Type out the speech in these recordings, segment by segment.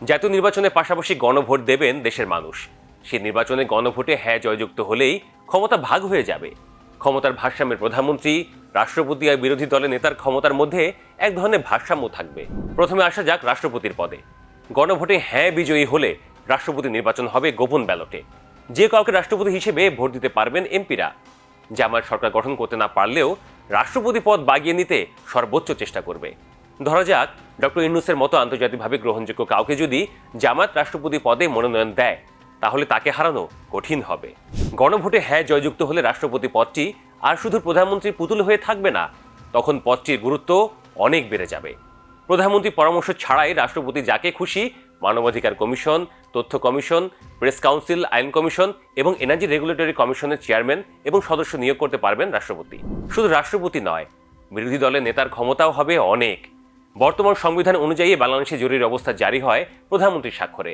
জাতীয় নির্বাচনের পাশাপাশি গণভোট দেবেন দেশের মানুষ। সেই নির্বাচনে গণভোটে হ্যাঁ জয়যুক্ত হলেই ক্ষমতা ভাগ হয়ে যাবে। ক্ষমতার ভারসাম্যের প্রধানমন্ত্রী, রাষ্ট্রপতি আর বিরোধী দলের নেতার ক্ষমতার মধ্যে এক ধরনের ভারসাম্য থাকবে। প্রথমে আসা যাক রাষ্ট্রপতির পদে। গণভোটে হ্যাঁ বিজয়ী হলে রাষ্ট্রপতি নির্বাচন হবে গোপন ব্যালটে। যে কাউকে রাষ্ট্রপতি হিসেবে ভোট দিতে পারবেন এমপিরা। জামায়াত সরকার গঠন করতে না পারলেও রাষ্ট্রপতি পদ বাগিয়ে নিতে সর্বোচ্চ চেষ্টা করবে। ধরা যাক ডক্টর ইউনূসের মতো আন্তর্জাতিকভাবে গ্রহণযোগ্য কাউকে যদি জামায়াত রাষ্ট্রপতি পদে মনোনয়ন দেয়, তাহলে তাকে হারানো কঠিন হবে। গণভোটে হ্যাঁ জয়যুক্ত হলে রাষ্ট্রপতি পদটি আর শুধু প্রধানমন্ত্রীর পুতুল হয়ে থাকবে না, তখন পদটির গুরুত্ব অনেক বেড়ে যাবে। প্রধানমন্ত্রী পরামর্শ ছাড়াই রাষ্ট্রপতি যাকে খুশি মানবাধিকার কমিশন, তথ্য কমিশন, প্রেস কাউন্সিল, আইন কমিশন এবং এনার্জি রেগুলেটরি কমিশনের চেয়ারম্যান এবং সদস্য নিয়োগ করতে পারবেন রাষ্ট্রপতি। শুধু রাষ্ট্রপতি নয়, বিরোধী দলের নেতার ক্ষমতাও হবে অনেক। বর্তমান সংবিধান অনুযায়ী বাংলাদেশে জরুরি অবস্থা জারি হয় প্রধানমন্ত্রীর স্বাক্ষরে।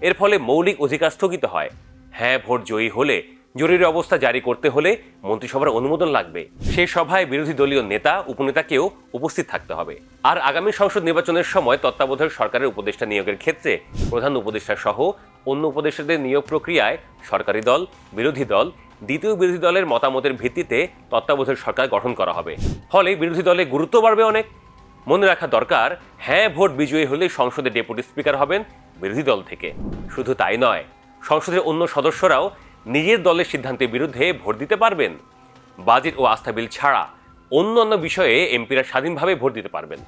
এর ফলে মৌলিক অধিকার স্থগিত হয়। হ্যাঁ ভোট জয়ী হলে জরুরি অবস্থা জারি করতে হলে মন্ত্রিসভার অনুমোদন লাগবে। সেই সভায় বিরোধী দলীয় নেতা উপনেতাকেও উপস্থিত থাকতে হবে। আর আগামী সংসদ নির্বাচনের সময় তত্ত্বাবধায়ক সরকারের উপদেষ্টা নিয়োগের ক্ষেত্রে প্রধান উপদেষ্টা সহ অন্য উপদেষ্টাদের নিয়োগ প্রক্রিয়ায় সরকারি দল, বিরোধী দল, দ্বিতীয় বিরোধী দলের মতামতের ভিত্তিতে তত্ত্বাবধায়ক সরকার গঠন করা হবে। ফলে বিরোধী দলের গুরুত্ব বাড়বে অনেক। মনে রাখা দরকার, হ্যাঁ ভোট বিজয়ী হলে সংসদে ডেপুটি স্পিকার হবেন বিরোধী দল থেকে। শুধু তাই নয়, সংসদের অন্য সদস্যরাও নিজের দলের সিদ্ধান্তের বিরুদ্ধে ভোট দিতে পারবেন। বাজেট ও আস্থা বিল ছাড়া অন্যান্য বিষয়ে এমপিরা স্বাধীনভাবে ভোট দিতে পারবেন।